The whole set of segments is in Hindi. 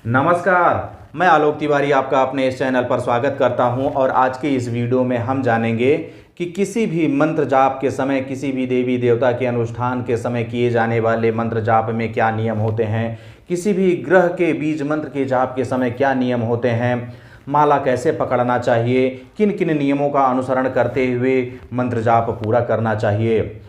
नमस्कार, मैं आलोक तिवारी आपका अपने इस चैनल पर स्वागत करता हूं और आज के इस वीडियो में हम जानेंगे कि किसी भी मंत्र जाप के समय, किसी भी देवी देवता के अनुष्ठान के समय किए जाने वाले मंत्र जाप में क्या नियम होते हैं, किसी भी ग्रह के बीज मंत्र के जाप के समय क्या नियम होते हैं, माला कैसे पकड़ना चाहिए, किन किन नियमों का अनुसरण करते हुए मंत्र जाप पूरा करना चाहिए।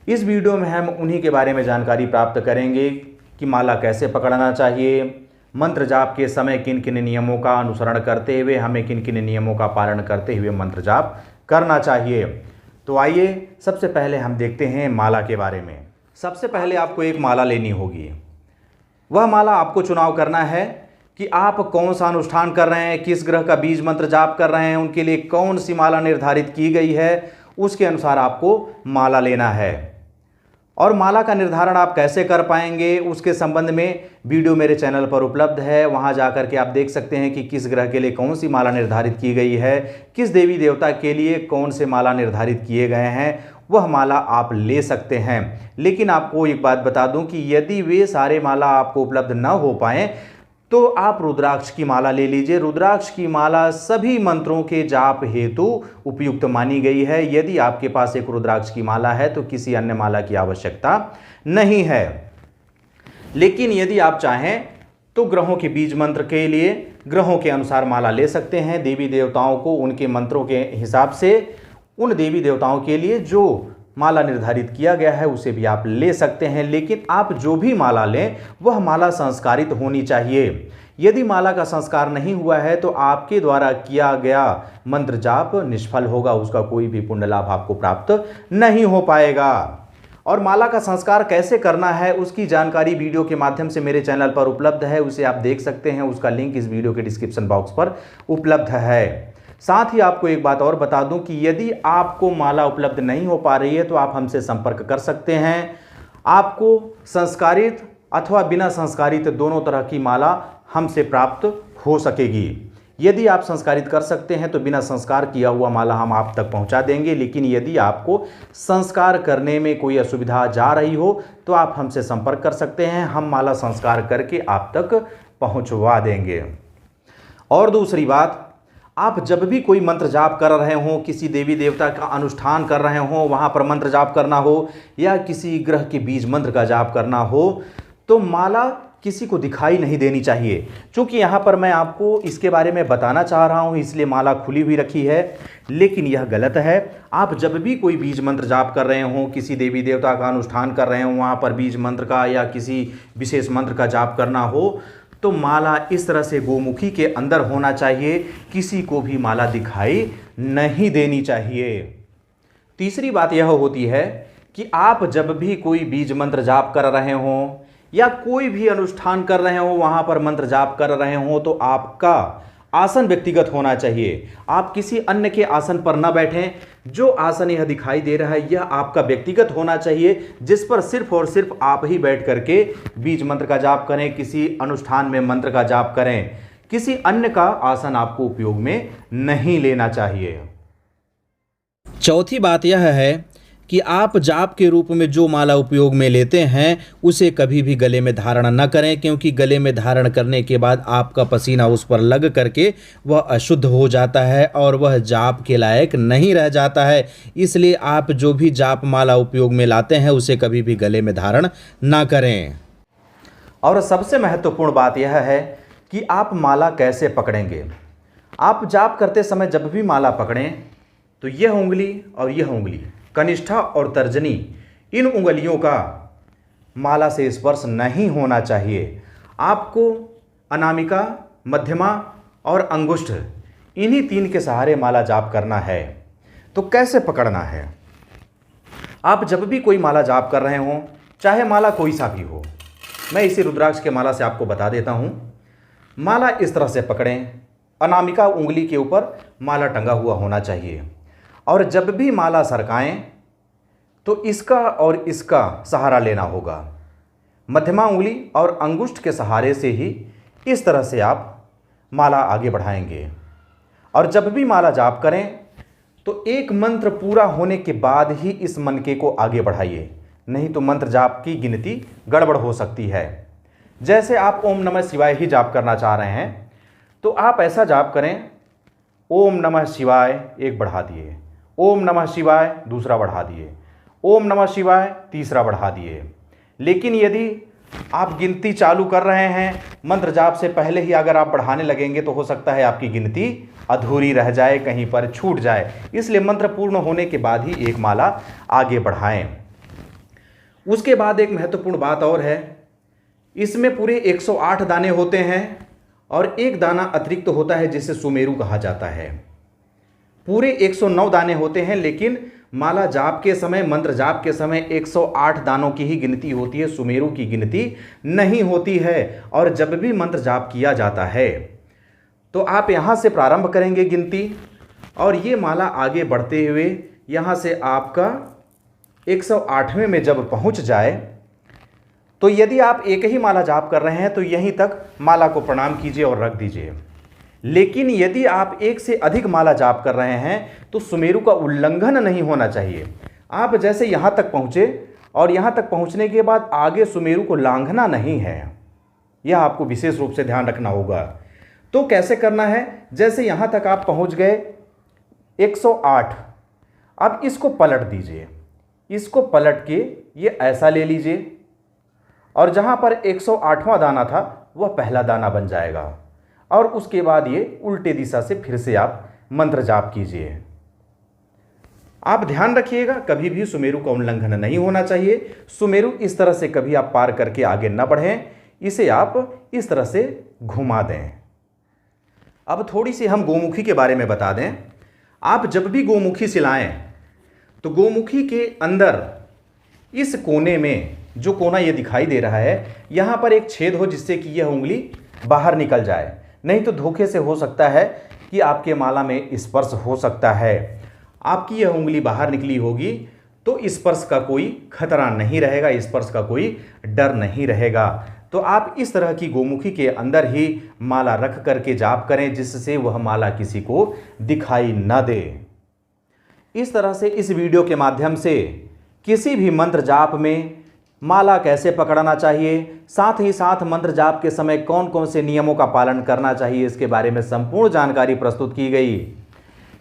इस वीडियो में हम उन्हीं के बारे में जानकारी प्राप्त करेंगे कि माला कैसे पकड़ना चाहिए, मंत्र जाप के समय किन किन नियमों का अनुसरण करते हुए हमें किन किन नियमों का पालन करते हुए मंत्र जाप करना चाहिए। तो आइए सबसे पहले हम देखते हैं माला के बारे में। सबसे पहले आपको एक माला लेनी होगी। वह माला आपको चुनाव करना है कि आप कौन सा अनुष्ठान कर रहे हैं, किस ग्रह का बीज मंत्र जाप कर रहे हैं, उनके लिए कौन सी माला निर्धारित की गई है, उसके अनुसार आपको माला लेना है। और माला का निर्धारण आप कैसे कर पाएंगे उसके संबंध में वीडियो मेरे चैनल पर उपलब्ध है। वहां जाकर के आप देख सकते हैं कि किस ग्रह के लिए कौन सी माला निर्धारित की गई है, किस देवी देवता के लिए कौन से माला निर्धारित किए गए हैं, वह माला आप ले सकते हैं। लेकिन आपको एक बात बता दूं कि यदि वे सारे माला आपको उपलब्ध न हो पाए तो आप रुद्राक्ष की माला ले लीजिए। रुद्राक्ष की माला सभी मंत्रों के जाप हेतु उपयुक्त मानी गई है। यदि आपके पास एक रुद्राक्ष की माला है तो किसी अन्य माला की आवश्यकता नहीं है। लेकिन यदि आप चाहें तो ग्रहों के बीज मंत्र के लिए ग्रहों के अनुसार माला ले सकते हैं। देवी देवताओं को उनके मंत्रों के हिसाब से उन देवी देवताओं के लिए जो माला निर्धारित किया गया है उसे भी आप ले सकते हैं। लेकिन आप जो भी माला लें वह माला संस्कारित होनी चाहिए। यदि माला का संस्कार नहीं हुआ है तो आपके द्वारा किया गया मंत्र जाप निष्फल होगा, उसका कोई भी पुण्य लाभ आपको प्राप्त नहीं हो पाएगा। और माला का संस्कार कैसे करना है उसकी जानकारी वीडियो के माध्यम से मेरे चैनल पर उपलब्ध है, उसे आप देख सकते हैं। उसका लिंक इस वीडियो के डिस्क्रिप्शन बॉक्स पर उपलब्ध है। साथ ही आपको एक बात और बता दूं कि यदि आपको माला उपलब्ध नहीं हो पा रही है तो आप हमसे संपर्क कर सकते हैं। आपको संस्कारित अथवा बिना संस्कारित दोनों तरह की माला हमसे प्राप्त हो सकेगी। यदि आप संस्कारित कर सकते हैं तो बिना संस्कार किया हुआ माला हम आप तक पहुंचा देंगे। लेकिन यदि आपको संस्कार करने में कोई असुविधा जा रही हो तो आप हमसे संपर्क कर सकते हैं, हम माला संस्कार करके आप तक पहुंचवा देंगे। और दूसरी बात, आप जब भी कोई मंत्र जाप कर रहे हों, किसी देवी देवता का अनुष्ठान कर रहे हों, वहाँ पर मंत्र जाप करना हो या किसी ग्रह के बीज मंत्र का जाप करना हो तो माला किसी को दिखाई नहीं देनी चाहिए। क्योंकि यहाँ पर मैं आपको इसके बारे में बताना चाह रहा हूँ इसलिए माला खुली हुई रखी है, लेकिन यह गलत है। आप जब भी कोई बीज मंत्र जाप कर रहे हों, किसी देवी देवता का अनुष्ठान कर रहे हों, वहाँ पर बीज मंत्र का या किसी विशेष मंत्र का जाप करना हो तो माला इस तरह से गोमुखी के अंदर होना चाहिए, किसी को भी माला दिखाई नहीं देनी चाहिए। तीसरी बात यह होती है कि आप जब भी कोई बीज मंत्र जाप कर रहे हों या कोई भी अनुष्ठान कर रहे हों, वहां पर मंत्र जाप कर रहे हों तो आपका आसन व्यक्तिगत होना चाहिए। आप किसी अन्य के आसन पर न बैठें। जो आसन यह दिखाई दे रहा है यह आपका व्यक्तिगत होना चाहिए, जिस पर सिर्फ और सिर्फ आप ही बैठ करके बीज मंत्र का जाप करें, किसी अनुष्ठान में मंत्र का जाप करें। किसी अन्य का आसन आपको उपयोग में नहीं लेना चाहिए। चौथी बात यह है कि आप जाप के रूप में जो माला उपयोग में लेते हैं उसे कभी भी गले में धारण न करें, क्योंकि गले में धारण करने के बाद आपका पसीना उस पर लग करके वह अशुद्ध हो जाता है और वह जाप के लायक नहीं रह जाता है। इसलिए आप जो भी जाप माला उपयोग में लाते हैं उसे कभी भी गले में धारण न करें। और सबसे महत्वपूर्ण बात यह है कि आप माला कैसे पकड़ेंगे। आप जाप करते समय जब भी माला पकड़ें तो यह उंगली और यह उंगली, कनिष्ठा और तर्जनी, इन उंगलियों का माला से स्पर्श नहीं होना चाहिए। आपको अनामिका, मध्यमा और अंगुष्ठ, इन्हीं तीन के सहारे माला जाप करना है। तो कैसे पकड़ना है? आप जब भी कोई माला जाप कर रहे हों, चाहे माला कोई सा भी हो, मैं इसी रुद्राक्ष के माला से आपको बता देता हूं। माला इस तरह से पकड़ें, अनामिका उंगली के ऊपर माला टंगा हुआ होना चाहिए। और जब भी माला सरकाएं तो इसका और इसका सहारा लेना होगा। मध्यमा उंगली और अंगुष्ठ के सहारे से ही इस तरह से आप माला आगे बढ़ाएंगे। और जब भी माला जाप करें तो एक मंत्र पूरा होने के बाद ही इस मनके को आगे बढ़ाइए, नहीं तो मंत्र जाप की गिनती गड़बड़ हो सकती है। जैसे आप ओम नमः शिवाय ही जाप करना चाह रहे हैं तो आप ऐसा जाप करें, ओम नमः शिवाय एक बढ़ा दिए, ओम नमः शिवाय दूसरा बढ़ा दिए, ओम नमः शिवाय तीसरा बढ़ा दिए। लेकिन यदि आप गिनती चालू कर रहे हैं, मंत्र जाप से पहले ही अगर आप बढ़ाने लगेंगे तो हो सकता है आपकी गिनती अधूरी रह जाए, कहीं पर छूट जाए। इसलिए मंत्र पूर्ण होने के बाद ही एक माला आगे बढ़ाएं। उसके बाद एक महत्वपूर्ण बात और है, इसमें पूरे 108 दाने होते हैं और एक दाना अतिरिक्त होता है जिसे सुमेरु कहा जाता है। पूरे 109 दाने होते हैं, लेकिन माला जाप के समय, मंत्र जाप के समय 108 दानों की ही गिनती होती है, सुमेरु की गिनती नहीं होती है। और जब भी मंत्र जाप किया जाता है तो आप यहाँ से प्रारंभ करेंगे गिनती, और ये माला आगे बढ़ते हुए यहाँ से आपका 108वें में जब पहुँच जाए तो यदि आप एक ही माला जाप कर रहे हैं तो यहीं तक माला को प्रणाम कीजिए और रख दीजिए। लेकिन यदि आप एक से अधिक माला जाप कर रहे हैं तो सुमेरु का उल्लंघन नहीं होना चाहिए। आप जैसे यहाँ तक पहुँचे और यहाँ तक पहुँचने के बाद आगे सुमेरु को लांघना नहीं है, यह आपको विशेष रूप से ध्यान रखना होगा। तो कैसे करना है, जैसे यहाँ तक आप पहुँच गए 108, अब इसको पलट दीजिए, इसको पलट के ये ऐसा ले लीजिए और जहाँ पर 108वां दाना था वह पहला दाना बन जाएगा। और उसके बाद ये उल्टे दिशा से फिर से आप मंत्र जाप कीजिए। आप ध्यान रखिएगा, कभी भी सुमेरु का उल्लंघन नहीं होना चाहिए। सुमेरु इस तरह से कभी आप पार करके आगे न बढ़ें, इसे आप इस तरह से घुमा दें। अब थोड़ी सी हम गोमुखी के बारे में बता दें। आप जब भी गोमुखी सिलाएं तो गोमुखी के अंदर इस कोने में, जो कोना ये दिखाई दे रहा है, यहाँ पर एक छेद हो जिससे कि यह उंगली बाहर निकल जाए। नहीं तो धोखे से हो सकता है कि आपके माला में स्पर्श हो सकता है। आपकी यह उंगली बाहर निकली होगी तो स्पर्श का कोई खतरा नहीं रहेगा, स्पर्श का कोई डर नहीं रहेगा। तो आप इस तरह की गोमुखी के अंदर ही माला रख करके जाप करें जिससे वह माला किसी को दिखाई न दे। इस तरह से इस वीडियो के माध्यम से किसी भी मंत्र जाप में माला कैसे पकड़ना चाहिए, साथ ही साथ मंत्र जाप के समय कौन कौन से नियमों का पालन करना चाहिए, इसके बारे में संपूर्ण जानकारी प्रस्तुत की गई।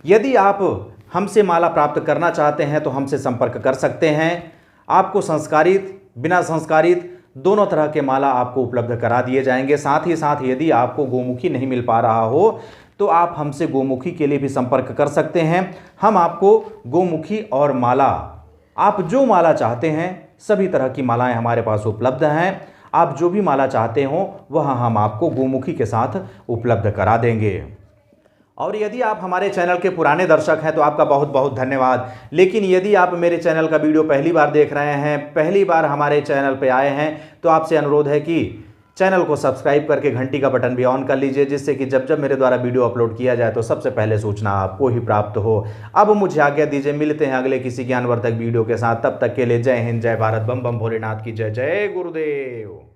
यदि आप हमसे माला प्राप्त करना चाहते हैं तो हमसे संपर्क कर सकते हैं। आपको संस्कारित, बिना संस्कारित दोनों तरह के माला आपको उपलब्ध करा दिए जाएंगे। साथ ही साथ यदि आपको गोमुखी नहीं मिल पा रहा हो तो आप हमसे गोमुखी के लिए भी संपर्क कर सकते हैं। हम आपको गोमुखी और माला, आप जो माला चाहते हैं, सभी तरह की मालाएं हमारे पास उपलब्ध हैं। आप जो भी माला चाहते हो वह हम आपको गोमुखी के साथ उपलब्ध करा देंगे। और यदि आप हमारे चैनल के पुराने दर्शक हैं तो आपका बहुत बहुत धन्यवाद। लेकिन यदि आप मेरे चैनल का वीडियो पहली बार देख रहे हैं, पहली बार हमारे चैनल पर आए हैं, तो आपसे अनुरोध है कि चैनल को सब्सक्राइब करके घंटी का बटन भी ऑन कर लीजिए, जिससे कि जब जब मेरे द्वारा वीडियो अपलोड किया जाए तो सबसे पहले सूचना आपको ही प्राप्त हो। अब मुझे आज्ञा दीजिए, मिलते हैं अगले किसी ज्ञानवर्धक वीडियो के साथ। तब तक के लिए जय हिंद, जय भारत, बम बम भोलेनाथ की जय। जय गुरुदेव।